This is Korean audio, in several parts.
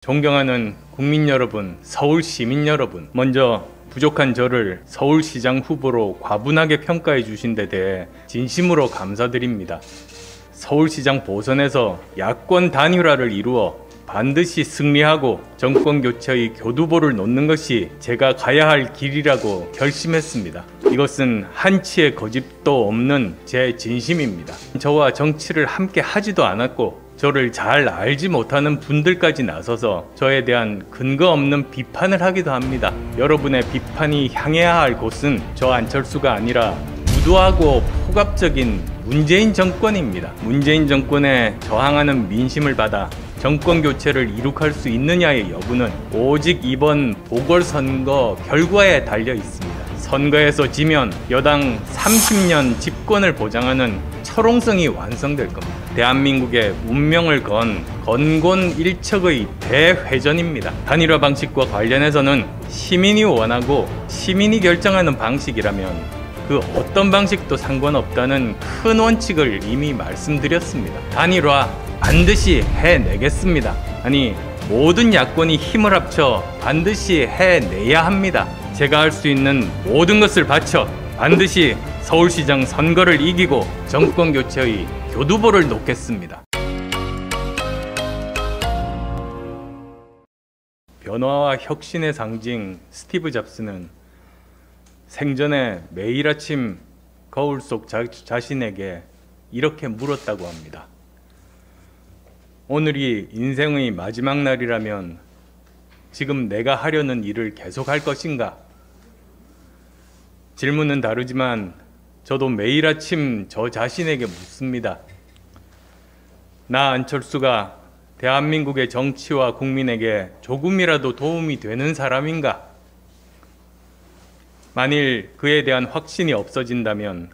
존경하는 국민 여러분, 서울 시민 여러분, 먼저 부족한 저를 서울시장 후보로 과분하게 평가해 주신 데 대해 진심으로 감사드립니다. 서울시장 보선에서 야권 단일화를 이루어 반드시 승리하고 정권 교체의 교두보를 놓는 것이 제가 가야 할 길이라고 결심했습니다. 이것은 한치의 거짓도 없는 제 진심입니다. 저와 정치를 함께 하지도 않았고 저를 잘 알지 못하는 분들까지 나서서 저에 대한 근거 없는 비판을 하기도 합니다. 여러분의 비판이 향해야 할 곳은 저 안철수가 아니라 무도하고 폭압적인 문재인 정권입니다. 문재인 정권에 저항하는 민심을 받아 정권 교체를 이룩할 수 있느냐의 여부는 오직 이번 보궐선거 결과에 달려 있습니다. 선거에서 지면 여당 30년 집권을 보장하는 철옹성이 완성될 겁니다. 대한민국의 운명을 건 건곤일척의 대회전입니다. 단일화 방식과 관련해서는 시민이 원하고 시민이 결정하는 방식이라면 그 어떤 방식도 상관없다는 큰 원칙을 이미 말씀드렸습니다. 단일화 반드시 해내겠습니다. 아니, 모든 야권이 힘을 합쳐 반드시 해내야 합니다. 제가 할 수 있는 모든 것을 바쳐 반드시 서울시장 선거를 이기고 정권 교체의 교두보를 놓겠습니다. 변화와 혁신의 상징 스티브 잡스는 생전에 매일 아침 거울 속 자신에게 이렇게 물었다고 합니다. 오늘이 인생의 마지막 날이라면 지금 내가 하려는 일을 계속할 것인가? 질문은 다르지만 저도 매일 아침 저 자신에게 묻습니다. 나 안철수가 대한민국의 정치와 국민에게 조금이라도 도움이 되는 사람인가? 만일 그에 대한 확신이 없어진다면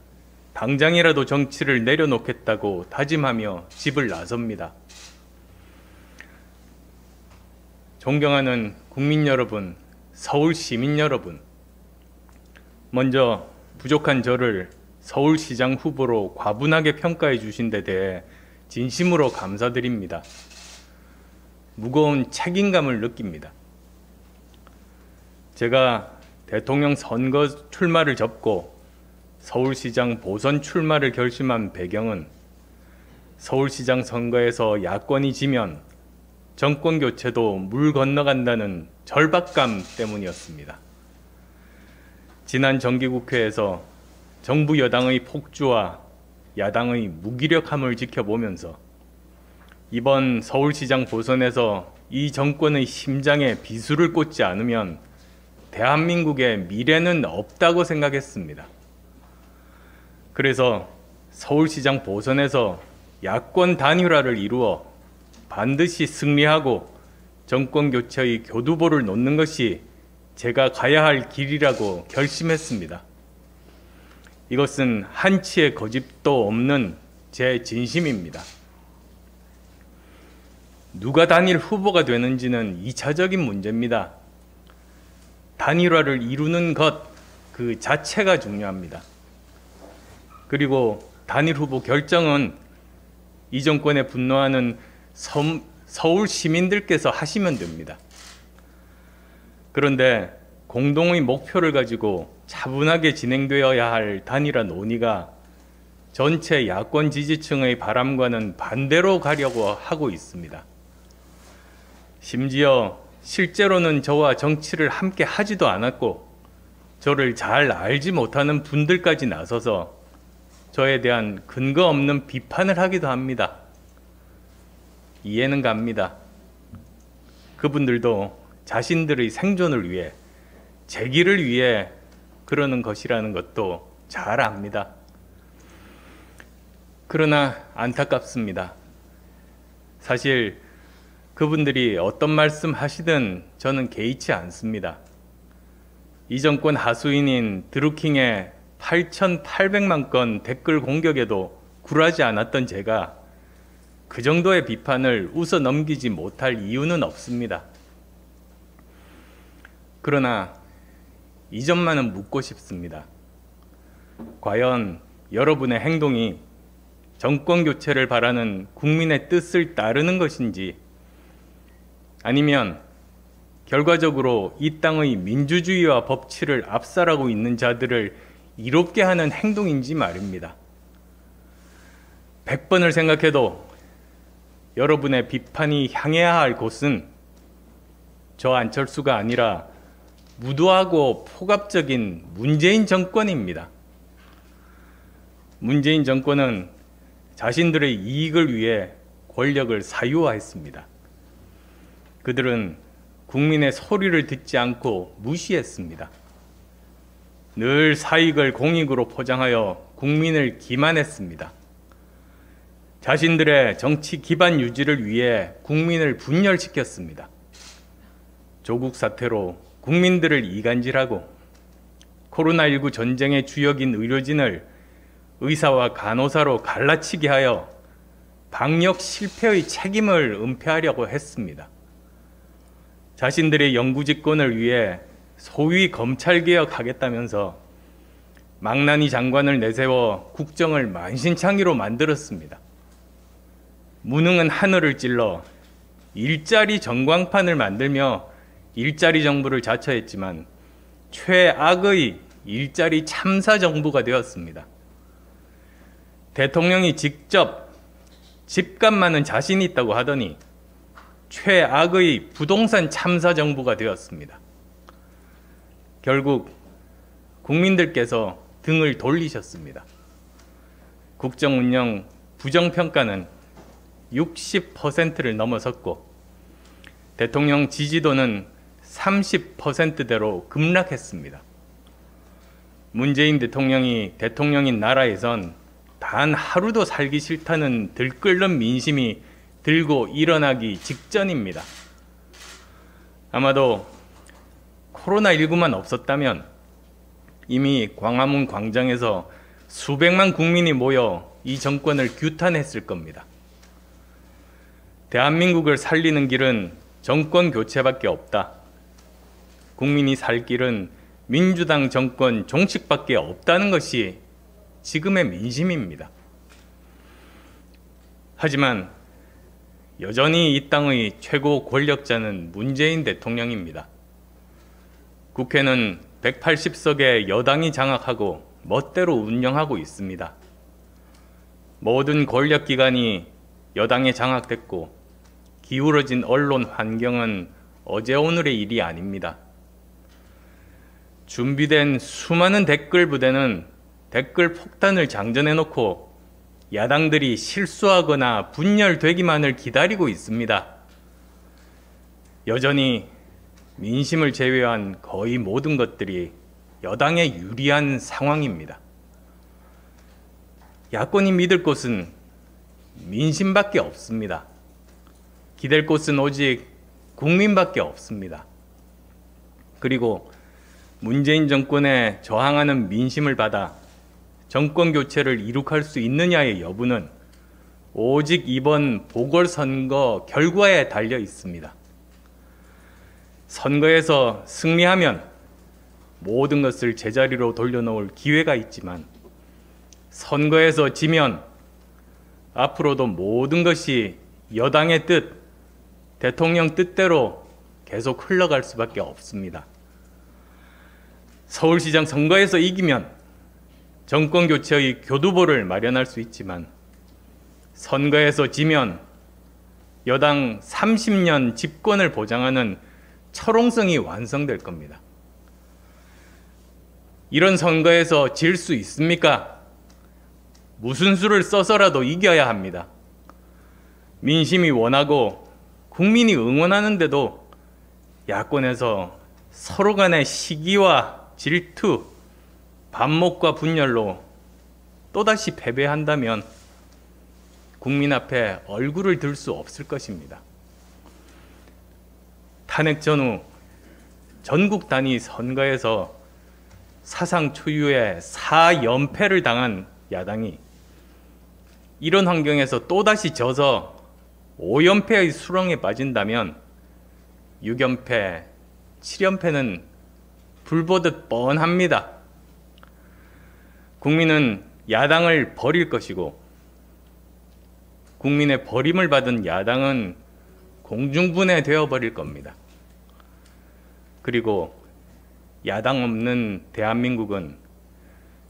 당장이라도 정치를 내려놓겠다고 다짐하며 집을 나섭니다. 존경하는 국민 여러분, 서울 시민 여러분, 먼저 부족한 저를 서울시장 후보로 과분하게 평가해 주신 데 대해 진심으로 감사드립니다. 무거운 책임감을 느낍니다. 제가 대통령 선거 출마를 접고 서울시장 보선 출마를 결심한 배경은 서울시장 선거에서 야권이 지면 정권 교체도 물 건너간다는 절박감 때문이었습니다. 지난 정기국회에서 정부 여당의 폭주와 야당의 무기력함을 지켜보면서 이번 서울시장 보선에서 이 정권의 심장에 비수를 꽂지 않으면 대한민국의 미래는 없다고 생각했습니다. 그래서 서울시장 보선에서 야권 단일화를 이루어 반드시 승리하고 정권 교체의 교두보를 놓는 것이 제가 가야 할 길이라고 결심했습니다. 이것은 한치의 거짓도 없는 제 진심입니다. 누가 단일 후보가 되는지는 2차적인 문제입니다. 단일화를 이루는 것 그 자체가 중요합니다. 그리고 단일 후보 결정은 이 정권에 분노하는 서울 시민들께서 하시면 됩니다. 그런데 공동의 목표를 가지고 차분하게 진행되어야 할 단일화 논의가 전체 야권 지지층의 바람과는 반대로 가려고 하고 있습니다. 심지어 실제로는 저와 정치를 함께 하지도 않았고 저를 잘 알지 못하는 분들까지 나서서 저에 대한 근거 없는 비판을 하기도 합니다. 이해는 갑니다. 그분들도 자신들의 생존을 위해, 재기를 위해 그러는 것이라는 것도 잘 압니다. 그러나 안타깝습니다. 사실 그분들이 어떤 말씀 하시든 저는 개의치 않습니다. 이 정권 하수인인 드루킹의 8,800만 건 댓글 공격에도 굴하지 않았던 제가 그 정도의 비판을 웃어 넘기지 못할 이유는 없습니다. 그러나 이 점만은 묻고 싶습니다. 과연 여러분의 행동이 정권 교체를 바라는 국민의 뜻을 따르는 것인지 아니면 결과적으로 이 땅의 민주주의와 법치를 압살하고 있는 자들을 이롭게 하는 행동인지 말입니다. 100번을 생각해도 여러분의 비판이 향해야 할 곳은 저 안철수가 아니라 무도하고 폭압적인 문재인 정권입니다. 문재인 정권은 자신들의 이익을 위해 권력을 사유화했습니다. 그들은 국민의 소리를 듣지 않고 무시했습니다. 늘 사익을 공익으로 포장하여 국민을 기만했습니다. 자신들의 정치 기반 유지를 위해 국민을 분열시켰습니다. 조국 사태로 국민들을 이간질하고 코로나19 전쟁의 주역인 의료진을 의사와 간호사로 갈라치게 하여 방역 실패의 책임을 은폐하려고 했습니다. 자신들의 영구집권을 위해 소위 검찰개혁하겠다면서 망나니 장관을 내세워 국정을 만신창이로 만들었습니다. 무능한 하늘을 찔러 일자리 전광판을 만들며 일자리 정부를 자처했지만 최악의 일자리 참사 정부가 되었습니다. 대통령이 직접 집값만은 자신 있다고 하더니 최악의 부동산 참사 정부가 되었습니다. 결국 국민들께서 등을 돌리셨습니다. 국정 운영 부정평가는 60%를 넘어섰고 대통령 지지도는 30%대로 급락했습니다. 문재인 대통령이 대통령인 나라에선 단 하루도 살기 싫다는 들끓는 민심이 들고 일어나기 직전입니다. 아마도 코로나19만 없었다면 이미 광화문 광장에서 수백만 국민이 모여 이 정권을 규탄했을 겁니다. 대한민국을 살리는 길은 정권 교체밖에 없다. 국민이 살 길은 민주당 정권 종식밖에 없다는 것이 지금의 민심입니다. 하지만 여전히 이 땅의 최고 권력자는 문재인 대통령입니다. 국회는 180석의 여당이 장악하고 멋대로 운영하고 있습니다. 모든 권력기관이 여당에 장악됐고 기울어진 언론 환경은 어제 오늘의 일이 아닙니다. 준비된 수많은 댓글 부대는 댓글 폭탄을 장전해놓고 야당들이 실수하거나 분열되기만을 기다리고 있습니다. 여전히 민심을 제외한 거의 모든 것들이 여당에 유리한 상황입니다. 야권이 믿을 곳은 민심밖에 없습니다. 기댈 곳은 오직 국민밖에 없습니다. 그리고 문재인 정권에 저항하는 민심을 받아 정권 교체를 이룩할 수 있느냐의 여부는 오직 이번 보궐선거 결과에 달려 있습니다. 선거에서 승리하면 모든 것을 제자리로 돌려놓을 기회가 있지만 선거에서 지면 앞으로도 모든 것이 여당의 뜻, 대통령 뜻대로 계속 흘러갈 수밖에 없습니다. 서울시장 선거에서 이기면 정권 교체의 교두보를 마련할 수 있지만 선거에서 지면 여당 30년 집권을 보장하는 철옹성이 완성될 겁니다. 이런 선거에서 질 수 있습니까? 무슨 수를 써서라도 이겨야 합니다. 민심이 원하고 국민이 응원하는데도 야권에서 서로 간의 시기와 질투, 반목과 분열로 또다시 패배한다면 국민 앞에 얼굴을 들 수 없을 것입니다. 탄핵 전후 전국 단위 선거에서 사상 초유의 4연패를 당한 야당이 이런 환경에서 또다시 져서 5연패의 수렁에 빠진다면 6연패, 7연패는 불보듯 뻔합니다. 국민은 야당을 버릴 것이고 국민의 버림을 받은 야당은 공중분해되어 버릴 겁니다. 그리고 야당 없는 대한민국은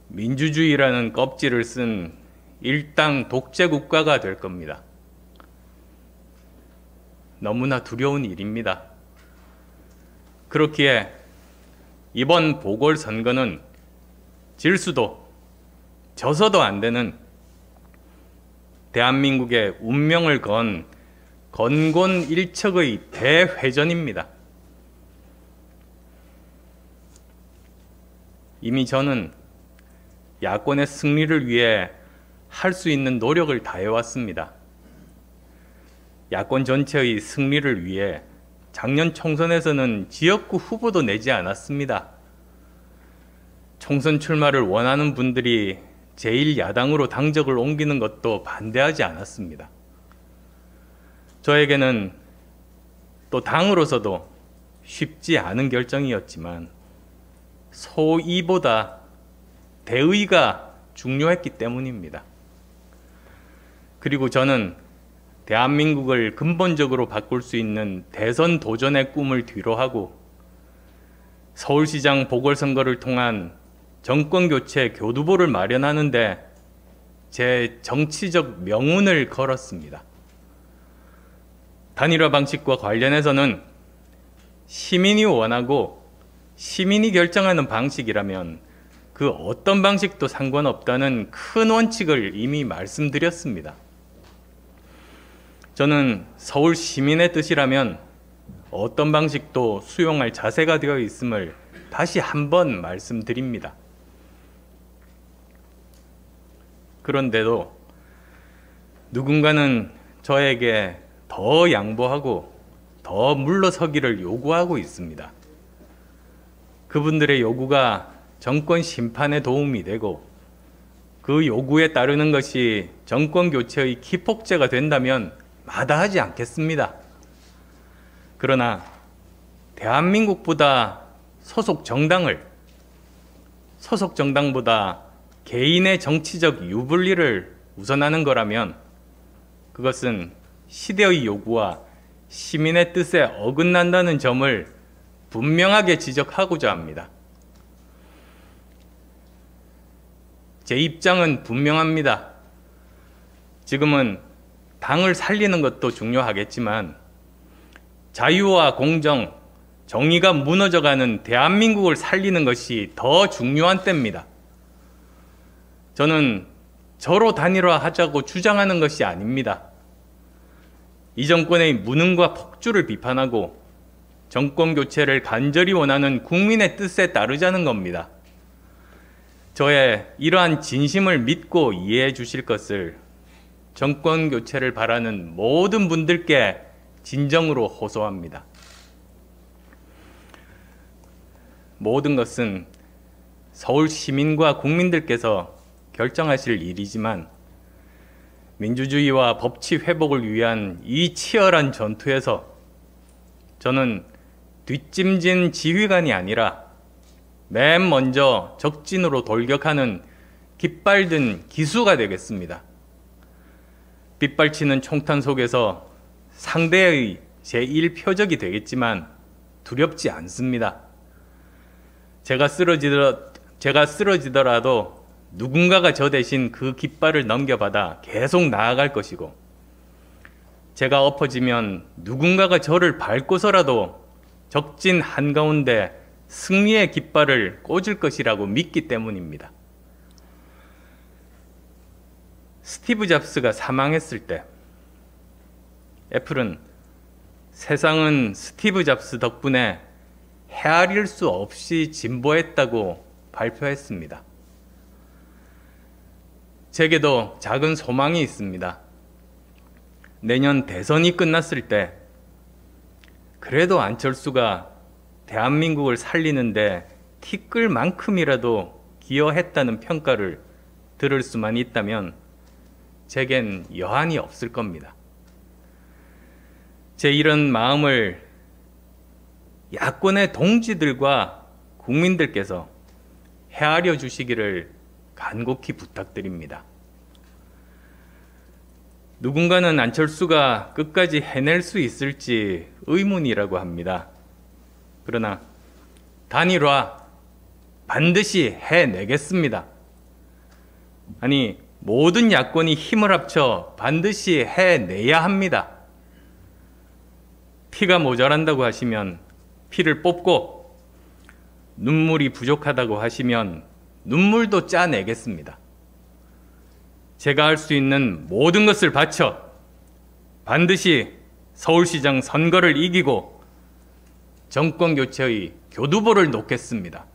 민주주의라는 껍질을 쓴 일당 독재 국가가 될 겁니다. 너무나 두려운 일입니다. 그렇기에 이번 보궐선거는 질 수도 져서도 안 되는 대한민국의 운명을 건 건곤일척의 대회전입니다. 이미 저는 야권의 승리를 위해 할 수 있는 노력을 다해왔습니다. 야권 전체의 승리를 위해 작년 총선에서는 지역구 후보도 내지 않았습니다. 총선 출마를 원하는 분들이 제1야당으로 당적을 옮기는 것도 반대하지 않았습니다. 저에게는 또 당으로서도 쉽지 않은 결정이었지만 소의보다 대의가 중요했기 때문입니다. 그리고 저는 대한민국을 근본적으로 바꿀 수 있는 대선 도전의 꿈을 뒤로하고 서울시장 보궐선거를 통한 정권교체 교두보를 마련하는데 제 정치적 명운을 걸었습니다. 단일화 방식과 관련해서는 시민이 원하고 시민이 결정하는 방식이라면 그 어떤 방식도 상관없다는 큰 원칙을 이미 말씀드렸습니다. 저는 서울 시민의 뜻이라면 어떤 방식도 수용할 자세가 되어 있음을 다시 한번 말씀드립니다. 그런데도 누군가는 저에게 더 양보하고 더 물러서기를 요구하고 있습니다. 그분들의 요구가 정권 심판에 도움이 되고 그 요구에 따르는 것이 정권 교체의 기폭제가 된다면 마다하지 않겠습니다. 그러나 대한민국보다 소속 정당보다 개인의 정치적 유불리를 우선하는 거라면 그것은 시대의 요구와 시민의 뜻에 어긋난다는 점을 분명하게 지적하고자 합니다. 제 입장은 분명합니다. 지금은 당을 살리는 것도 중요하겠지만 자유와 공정, 정의가 무너져가는 대한민국을 살리는 것이 더 중요한 때입니다. 저는 저로 단일화하자고 주장하는 것이 아닙니다. 이 정권의 무능과 폭주를 비판하고 정권 교체를 간절히 원하는 국민의 뜻에 따르자는 겁니다. 저의 이러한 진심을 믿고 이해해 주실 것을 정권 교체를 바라는 모든 분들께 진정으로 호소합니다. 모든 것은 서울 시민과 국민들께서 결정하실 일이지만 민주주의와 법치 회복을 위한 이 치열한 전투에서 저는 뒷짐진 지휘관이 아니라 맨 먼저 적진으로 돌격하는 깃발 든 기수가 되겠습니다. 빗발치는 총탄 속에서 상대의 제1표적이 되겠지만 두렵지 않습니다. 제가 쓰러지더라도 누군가가 저 대신 그 깃발을 넘겨받아 계속 나아갈 것이고 제가 엎어지면 누군가가 저를 밟고서라도 적진 한가운데 승리의 깃발을 꽂을 것이라고 믿기 때문입니다. 스티브 잡스가 사망했을 때 애플은 세상은 스티브 잡스 덕분에 헤아릴 수 없이 진보했다고 발표했습니다. 제게도 작은 소망이 있습니다. 내년 대선이 끝났을 때 그래도 안철수가 대한민국을 살리는데 티끌만큼이라도 기여했다는 평가를 들을 수만 있다면 제겐 여한이 없을 겁니다. 제 이런 마음을 야권의 동지들과 국민들께서 헤아려 주시기를 간곡히 부탁드립니다. 누군가는 안철수가 끝까지 해낼 수 있을지 의문이라고 합니다. 그러나 단일화 반드시 해내겠습니다. 아니, 모든 야권이 힘을 합쳐 반드시 해내야 합니다. 피가 모자란다고 하시면 피를 뽑고, 눈물이 부족하다고 하시면 눈물도 짜내겠습니다. 제가 할 수 있는 모든 것을 바쳐 반드시 서울시장 선거를 이기고 정권 교체의 교두보를 놓겠습니다.